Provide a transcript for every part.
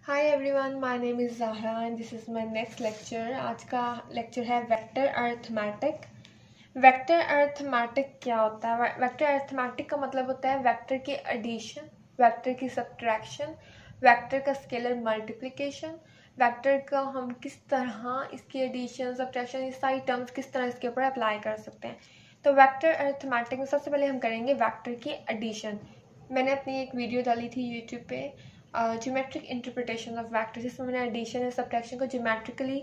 Hi everyone, my name is Zahra and this is my next lecture. आज का lecture है vector arithmetic. Vector arithmetic क्या होता है? वेक्टर अरिथमेटिक का मतलब होता है वेक्टर के एडिशन, वेक्टर की सब्ट्रैक्शन, वेक्टर का स्केलर मल्टीप्लिकेशन, वेक्टर का हम किस तरह इसकी एडिशन सब्ट्रैक्शन ये सारी टर्म्स किस तरह इसके ऊपर अप्लाई कर सकते हैं। तो वेक्टर अरिथमेटिक में सबसे पहले हम करेंगे वेक्टर की एडिशन। मैंने अपनी एक वीडियो डाली थी यूट्यूब पे, ज्योमेट्रिक इंटरप्रिटेशन ऑफ वेक्टर, जिसमें मैंने एडिशन और सब्ट्रैक्शन को ज्योमेट्रिकली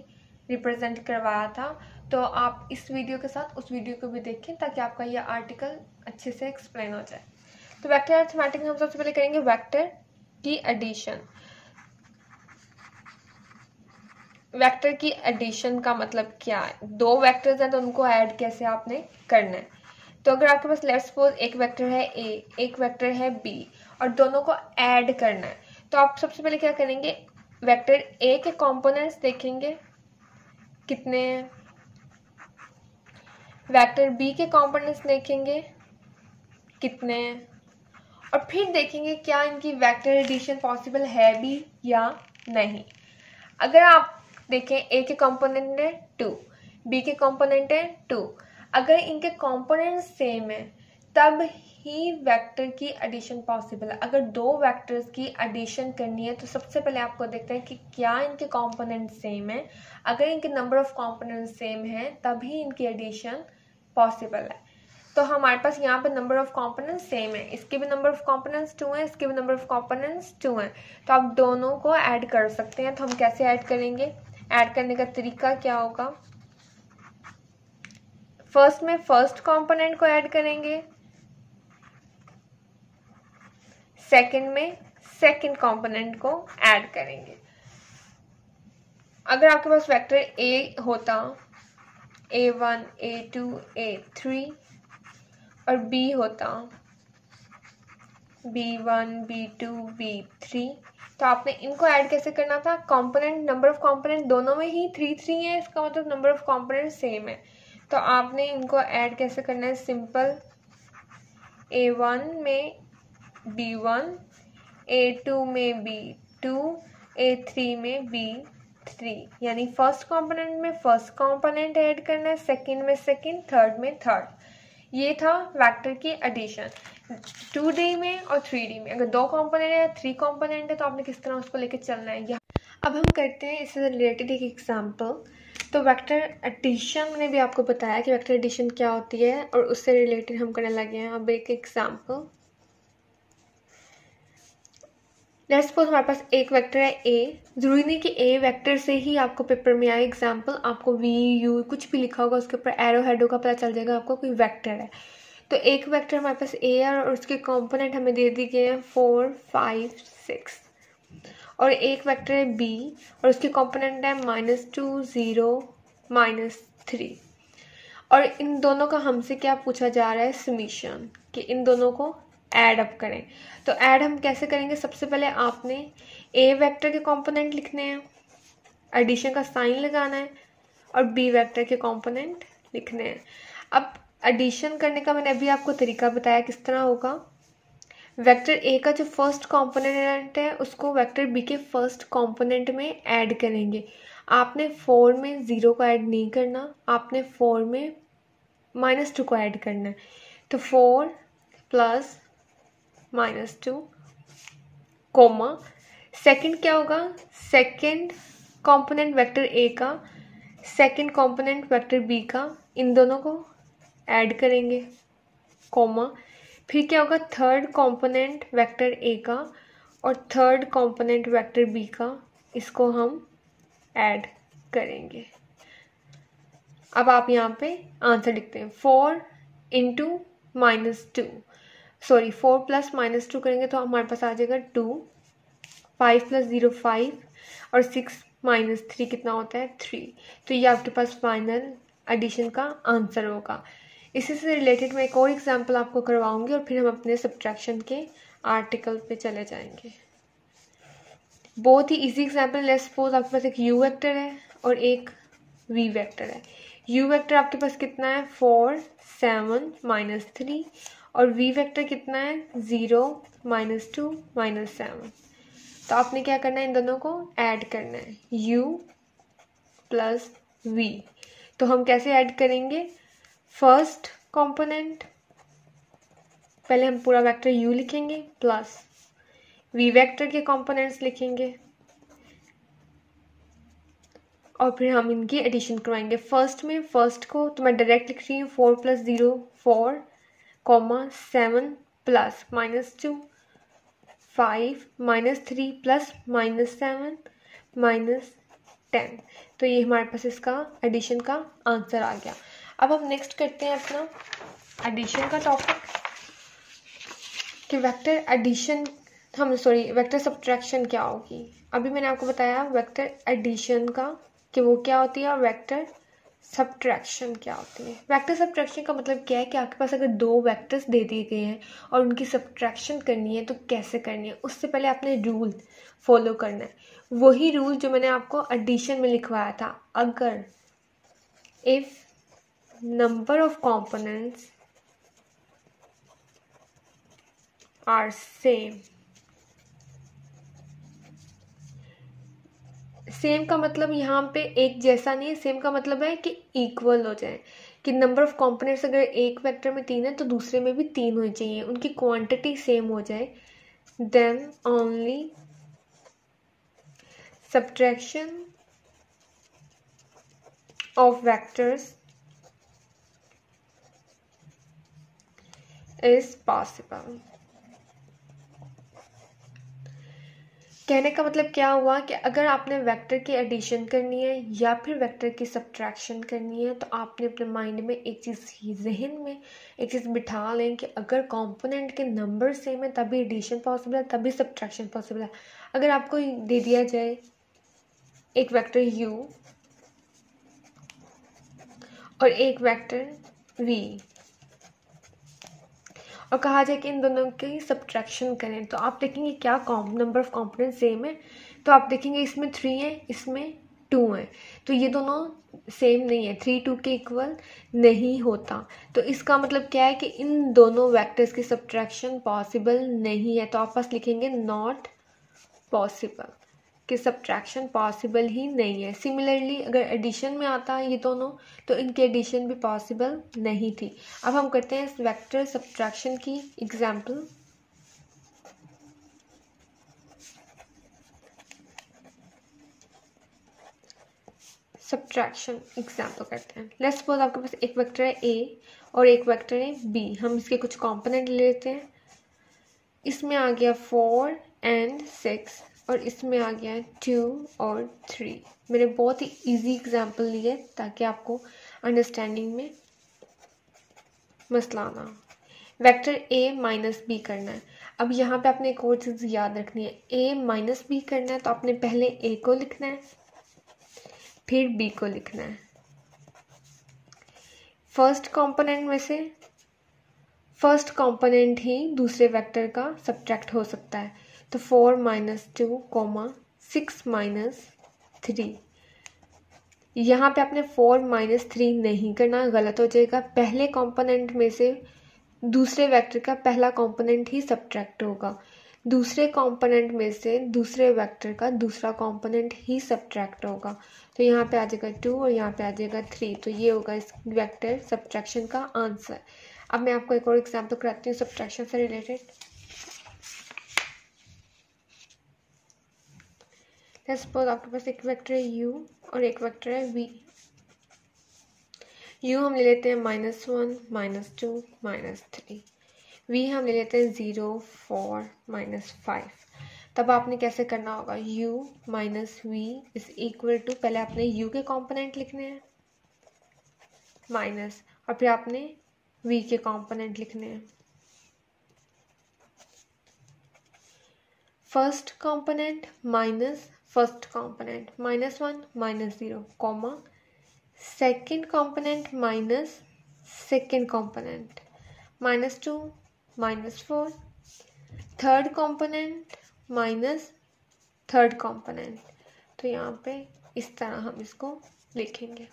रिप्रेजेंट करवाया था। तो आप इस वीडियो के साथ उस वीडियो को भी देखें ताकि आपका ये आर्टिकल अच्छे से एक्सप्लेन हो जाए। तो वेक्टर अरिथमेटिक में हम सबसे पहले करेंगे वेक्टर की एडिशन। वेक्टर की एडिशन का मतलब क्या है? दो वेक्टर्स हैं तो उनको ऐड कैसे आपने करना है। तो अगर आपके पास लेट्स सपोज एक वेक्टर है ए, एक वेक्टर है बी और दोनों को ऐड करना है, तो आप सबसे पहले क्या करेंगे, वेक्टर ए के कंपोनेंट्स देखेंगे कितने हैं, वेक्टर बी के कंपोनेंट्स देखेंगे कितने हैं, और फिर देखेंगे क्या इनकी वेक्टर एडिशन पॉसिबल है भी या नहीं। अगर आप देखें ए के कंपोनेंट है 2, बी के कंपोनेंट है 2, अगर इनके कंपोनेंट सेम है तब ही वेक्टर की एडिशन पॉसिबल है। अगर दो वेक्टर्स की एडिशन करनी है तो सबसे पहले आपको देखते हैं कि क्या इनके कंपोनेंट सेम है। अगर इनके नंबर ऑफ कंपोनेंट सेम है तभी इनकी एडिशन पॉसिबल है। तो हमारे पास यहाँ पे नंबर ऑफ कंपोनेंट्स सेम है, इसके भी नंबर ऑफ कंपोनेंट्स 2 हैं, इसके भी नंबर ऑफ कंपोनेंट्स 2 हैं, तो आप दोनों को ऐड कर सकते हैं। तो हम कैसे ऐड करेंगे? ऐड करने का तरीका क्या होगा? फर्स्ट में फर्स्ट कंपोनेंट को ऐड करेंगे, सेकंड में सेकंड कंपोनेंट को ऐड करेंगे। अगर आपके पास वेक्टर ए होता a1 a2 a3 और बी होता b1 b2 b3, तो आपने इनको ऐड कैसे करना था? कंपोनेंट नंबर ऑफ कंपोनेंट दोनों में ही 3 है, इसका मतलब नंबर ऑफ कंपोनेंट सेम है। तो आपने इनको ऐड कैसे करना है? सिंपल, a1 में b1, a2 में b2, a3 में b3, यानी फर्स्ट कंपोनेंट में फर्स्ट कंपोनेंट ऐड करना है, सेकंड में सेकंड, थर्ड में थर्ड। ये था वेक्टर की एडिशन 2D में और 3D में। अगर दो कंपोनेंट है या 3 कंपोनेंट है तो आपने किस तरह उसको लेके चलना है। अब हम करते हैं इससे रिलेटेड एक एग्जांपल। तो वेक्टर एडिशन मैंने भी आपको बताया कि वेक्टर एडिशन क्या होती है और उससे रिलेटेड हम करने लगे हैं अब एक एग्जांपल। लेट्स सपोज हमारे पास एक वेक्टर है ए। जरूरी नहीं कि ए वेक्टर से ही आपको पेपर में आए एग्जांपल, आपको वी यू कुछ भी लिखा होगा उसके ऊपर एरो हेडो का पता चल जाएगा आपको कोई वेक्टर है। तो एक वेक्टर हमारे पास ए है और उसके कंपोनेंट हमें दे दिए गए हैं 4 5 6, और एक वेक्टर है बी और उसके कंपोनेंट है -2 0 -3, और इन दोनों का हमसे क्या पूछा जा रहा है? समीशन, कि इन दोनों को ऐड अप करें। तो ऐड हम कैसे करेंगे? सबसे पहले आपने ए वेक्टर के कंपोनेंट लिखने हैं, एडिशन का साइन लगाना है, और बी वेक्टर के कंपोनेंट लिखने हैं। अब एडिशन करने का मैंने अभी आपको तरीका बताया किस तरह होगा। वेक्टर ए का जो फर्स्ट कंपोनेंट है उसको वेक्टर बी के फर्स्ट कंपोनेंट में ऐड करेंगे। आपने 4 में 0 को ऐड नहीं करना, आपने 4 में -2 को ऐड करना है। तो 4 + -2 कोमा, सेकंड क्या होगा? सेकंड कंपोनेंट वेक्टर ए का सेकंड कंपोनेंट वेक्टर बी का, इन दोनों को ऐड करेंगे, कोमा। फिर क्या होगा? थर्ड कंपोनेंट वेक्टर ए का और थर्ड कंपोनेंट वेक्टर बी का, इसको हम ऐड करेंगे। अब आप यहाँ पे आंसर लिखते हैं 4 × -2, सॉरी 4 + -2 करेंगे तो हमारे पास आ जाएगा 2, 5 + 0 5, और 6 - 3 कितना होता है? 3। तो ये आपके पास फाइनल एडिशन का आंसर होगा। इसी से रिलेटेड मैं एक और एग्जांपल आपको करवाऊंगी और फिर हम अपने सब्ट्रैक्शन के आर्टिकल पे चले जाएंगे। बहुत ही इजी एग्जांपल। लेट्स सपोज आपके पास एक यू वेक्टर है और एक वी वेक्टर है। यू वेक्टर आपके पास कितना है? 4 7 -3, और वी वेक्टर कितना है? 0 -2 -7। तो आपने क्या करना है, इन दोनों को ऐड करना है, u प्लस v। तो हम कैसे ऐड करेंगे, फर्स्ट कंपोनेंट पहले हम पूरा वेक्टर u लिखेंगे प्लस v वेक्टर के कंपोनेंट्स लिखेंगे और फिर हम इनकी एडिशन करवाएंगे। फर्स्ट में फर्स्ट को तो मैं डायरेक्ट लिख रही हूँ 4 + 0 4, 7 प्लस -2 5 -3 प्लस -7 -10। तो ये हमारे पास इसका एडिशन का आंसर आ गया। अब हम नेक्स्ट करते हैं अपना एडिशन का टॉपिक कि वेक्टर एडिशन वेक्टर सब्ट्रैक्शन क्या होगी। अभी मैंने आपको बताया वेक्टर एडिशन का कि वो क्या होती है और वेक्टर सब्ट्रैक्शन क्या होती है। वेक्टर सब्ट्रैक्शन का मतलब क्या है कि आपके पास अगर दो वेक्टर्स दे दिए गए हैं और उनकी सब्ट्रैक्शन करनी है तो कैसे करनी है, उससे पहले आपने रूल फॉलो करना है। वही रूल जो मैंने आपको एडिशन में लिखवाया था, अगर if number of components are same, same का मतलब यहाँ पे एक जैसा नहीं है, सेम का मतलब है कि इक्वल हो जाए, कि नंबर ऑफ कंपोनेंट्स अगर एक वेक्टर में 3 है तो दूसरे में भी 3 होने चाहिए, उनकी क्वांटिटी सेम हो जाए, then only subtraction of vectors is possible. कहने का मतलब क्या हुआ कि अगर आपने वेक्टर की एडिशन करनी है या फिर वेक्टर की सब्ट्रैक्शन करनी है तो आपने अपने माइंड में एक चीज़, जहन में एक चीज़ बिठा लें कि अगर कंपोनेंट के नंबर सेम है तभी एडिशन पॉसिबल है, तभी सब्ट्रैक्शन पॉसिबल है। अगर आपको दे दिया जाए एक वेक्टर u और एक वेक्टर v और कहा जाए कि इन दोनों की सब्ट्रैक्शन करें, तो आप देखेंगे क्या नंबर ऑफ कंपोनेंट सेम है, तो आप देखेंगे इसमें 3 है, इसमें 2 है, तो ये दोनों सेम नहीं है, 3 2 के इक्वल नहीं होता। तो इसका मतलब क्या है कि इन दोनों वेक्टर्स की सब्ट्रैक्शन पॉसिबल नहीं है, तो आप बस लिखेंगे नॉट पॉसिबल, कि सब्ट्रैक्शन पॉसिबल ही नहीं है। सिमिलरली अगर एडिशन में आता है ये दोनों तो इनकी एडिशन भी पॉसिबल नहीं थी। अब हम करते हैं इस वेक्टर सब्ट्रैक्शन की एग्जांपल। सब्ट्रैक्शन एग्जांपल करते हैं। लेट्स सपोज आपके पास एक वेक्टर है a और एक वेक्टर है b। हम इसके कुछ कंपोनेंट ले लेते हैं। इसमें आ गया 4 and 6 और इसमें आ गया 2 और 3। मैंने बहुत ही इजी एग्जांपल लिए ताकि आपको अंडरस्टैंडिंग में मसला ना। वेक्टर a माइनस बी करना है। अब यहाँ पे आपने एक और चीज़ याद रखनी है, a माइनस बी करना है तो आपने पहले a को लिखना है फिर b को लिखना है। फर्स्ट कंपोनेंट में से फर्स्ट कंपोनेंट ही दूसरे वेक्टर का सब्ट्रैक्ट हो सकता है, तो 4 - 2, 6 - 3। यहाँ पे आपने 4 - 3 नहीं करना, गलत हो जाएगा। पहले कंपोनेंट में से दूसरे वेक्टर का पहला कंपोनेंट ही सब्ट्रैक्ट होगा, दूसरे कंपोनेंट में से दूसरे वेक्टर का दूसरा कंपोनेंट ही सब्ट्रैक्ट होगा। तो यहाँ पे आ जाएगा 2 और यहाँ पे आ जाएगा 3। तो ये होगा इस वेक्टर सब्ट्रैक्शन का आंसर। अब मैं आपको एक और एग्जांपल कराती हूँ सब्ट्रैक्शन से रिलेटेड। सपोज आपके पास एक वेक्टर है u और एक वेक्टर है v। u हम ले लेते हैं -1 -2 -3, v हम ले लेते हैं 0 4 -5। तब आपने कैसे करना होगा, u minus v is equal to, पहले आपने u के कंपोनेंट लिखने हैं माइनस और फिर आपने v के कंपोनेंट लिखने हैं। First component minus first component -1 -0, second component minus second component -2 -4, third component minus third component. तो यहाँ पे इस तरह हम इसको लिखेंगे,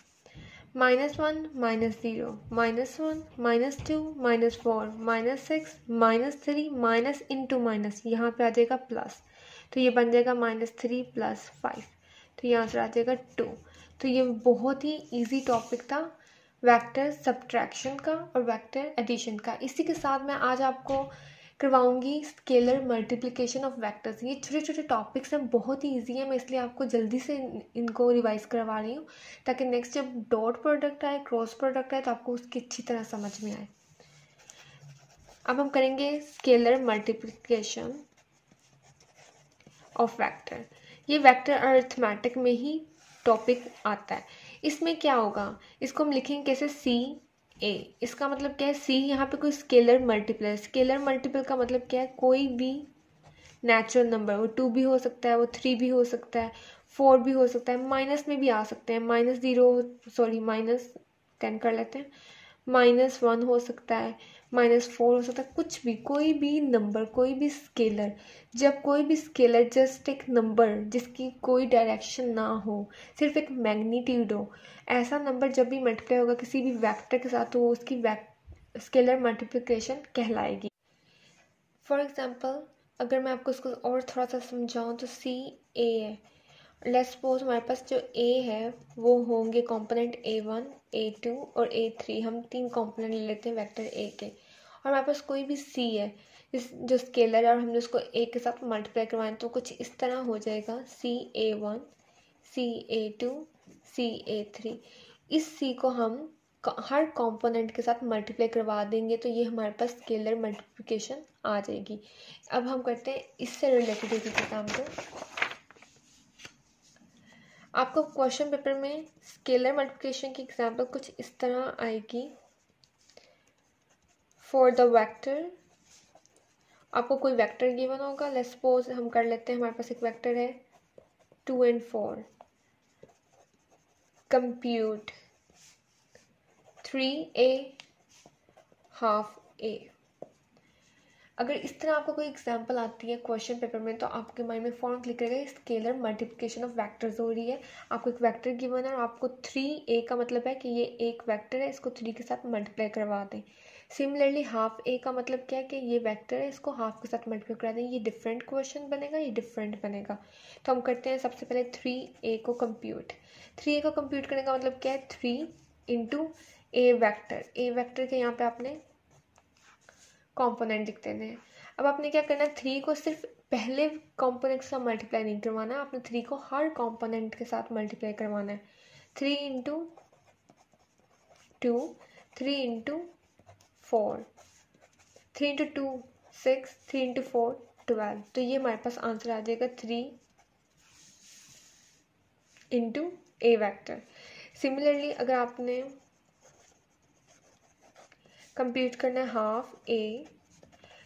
-1 -0 -1 -2 -4 -6 -3 माइनस इंटू माइनस, यहाँ पे आ जाएगा प्लस। तो ये बन जाएगा -3 + 5, तो ये आंसर आ जाएगा 2। तो ये बहुत ही इजी टॉपिक था वेक्टर सब्ट्रैक्शन का और वेक्टर एडिशन का। इसी के साथ मैं आज आपको करवाऊंगी स्केलर मल्टीप्लिकेशन ऑफ वेक्टर्स। ये छोटे छोटे टॉपिक्स हैं, बहुत ही इजी है, मैं इसलिए आपको जल्दी से इनको रिवाइज करवा रही हूँ ताकि नेक्स्ट जब डॉट प्रोडक्ट आए, क्रॉस प्रोडक्ट आए, तो आपको उसकी अच्छी तरह समझ में आए। अब हम करेंगे स्केलर मल्टीप्लिकेशन ऑफ वेक्टर। ये वेक्टर अरिथमेटिक में ही टॉपिक आता है। इसमें क्या होगा, इसको हम लिखेंगे कैसे, CA। इसका मतलब क्या है, C यहाँ पे कोई स्केलर मल्टीपल। स्केलर मल्टीपल का मतलब क्या है, कोई भी नेचुरल नंबर, वो 2 भी हो सकता है, वो 3 भी हो सकता है, 4 भी हो सकता है, माइनस में भी आ सकते हैं, -10 कर लेते हैं, -1 हो सकता है, -4 हो सकता है, कुछ भी, कोई भी नंबर, कोई भी स्केलर। जब कोई भी स्केलर जस्ट एक नंबर जिसकी कोई डायरेक्शन ना हो, सिर्फ एक मैग्नीट्यूड हो, ऐसा नंबर जब भी मल्टीप्लाई होगा किसी भी वेक्टर के साथ, तो उसकी स्केलर मल्टीप्लिकेशन कहलाएगी। फॉर एग्जाम्पल अगर मैं आपको इसको और थोड़ा सा समझाऊँ तो CA है। लेट्स सपोज हमारे पास जो A है वो होंगे कंपोनेंट A1, A2 और A3। हम 3 कंपोनेंट ले लेते हैं वेक्टर A के, और हमारे पास कोई भी C है इस जो स्केलर है और हमने उसको A के साथ मल्टीप्लाई करवाएं, तो कुछ इस तरह हो जाएगा CA1, CA2, CA3। इस C को हम हर कंपोनेंट के साथ मल्टीप्लाई करवा देंगे तो ये हमारे पास स्केलर मल्टीप्लिकेशन आ जाएगी। अब हम करते हैं इससे रिलेटेड एक एग्जाम्पल। आपको क्वेश्चन पेपर में स्केलर मल्टीप्लिकेशन की एग्जाम्पल कुछ इस तरह आएगी। फॉर द वेक्टर, आपको कोई वेक्टर गिवन होगा। लेट्स सपोज हम कर लेते हैं, हमारे पास एक वेक्टर है 2 and 4। Compute 3A ½ A। अगर इस तरह आपको कोई एग्जांपल आती है क्वेश्चन पेपर में, तो आपके माइंड में फॉर्म क्लिक करेगा स्केलर मल्टीप्लिकेशन ऑफ वेक्टर्स हो रही है। आपको एक वेक्टर गिवन है और आपको 3A का मतलब है कि ये एक वेक्टर है, इसको 3 के साथ मल्टीप्लाई करवा दें। सिमिलरली ½ A का मतलब क्या है कि ये वेक्टर है, इसको हाफ के साथ मल्टीप्लाई करा दें। ये डिफरेंट क्वेश्चन बनेगा, ये डिफरेंट बनेगा। तो हम करते हैं सबसे पहले 3A को कंप्यूट। 3A को कंप्यूट करने का मतलब क्या है, 3 × A वेक्टर। A वेक्टर के यहाँ पे आपने कंपोनेंट लिख देने हैं। अब आपने क्या करना है, 3 को सिर्फ पहले कंपोनेंट के साथ मल्टीप्लाई नहीं करवाना है, आपने 3 को हर कंपोनेंट के साथ मल्टीप्लाई करवाना है। 3 × 2, 3 × 4, 3 × 2 6, 3 × 4 12। तो ये हमारे पास आंसर आ जाएगा 3 × A वेक्टर। सिमिलरली अगर आपने कंप्यूट करना है ½ A,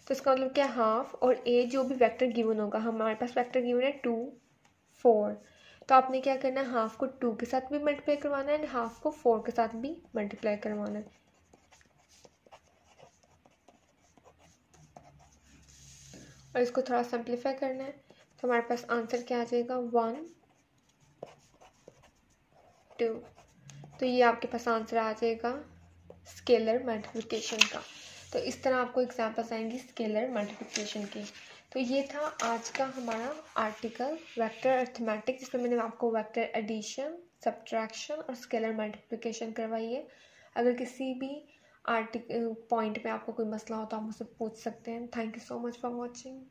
तो इसका मतलब क्या, हाफ और A जो भी वेक्टर गिवन होगा, हमारे पास वेक्टर गिवन है 2, 4, तो आपने क्या करना है, हाफ को 2 के साथ भी मल्टीप्लाई करवाना है एंड हाफ को 4 के साथ भी मल्टीप्लाई करवाना है। और इसको थोड़ा सिंप्लीफाई करना है, तो हमारे पास आंसर क्या आ जाएगा, 1, 2। तो ये आपके पास आंसर आ जाएगा स्केलर मल्टीप्लिकेशन का। तो इस तरह आपको एग्जांपल्स आएंगी स्केलर मल्टीप्लिकेशन की। तो ये था आज का हमारा आर्टिकल वेक्टर अरिथमेटिक, जिसमें मैंने आपको वेक्टर एडिशन, सब्ट्रैक्शन और स्केलर मल्टीप्लिकेशन करवाई है। अगर किसी भी पॉइंट में आपको कोई मसला हो तो आप मुझसे पूछ सकते हैं। Thank you so much for watching.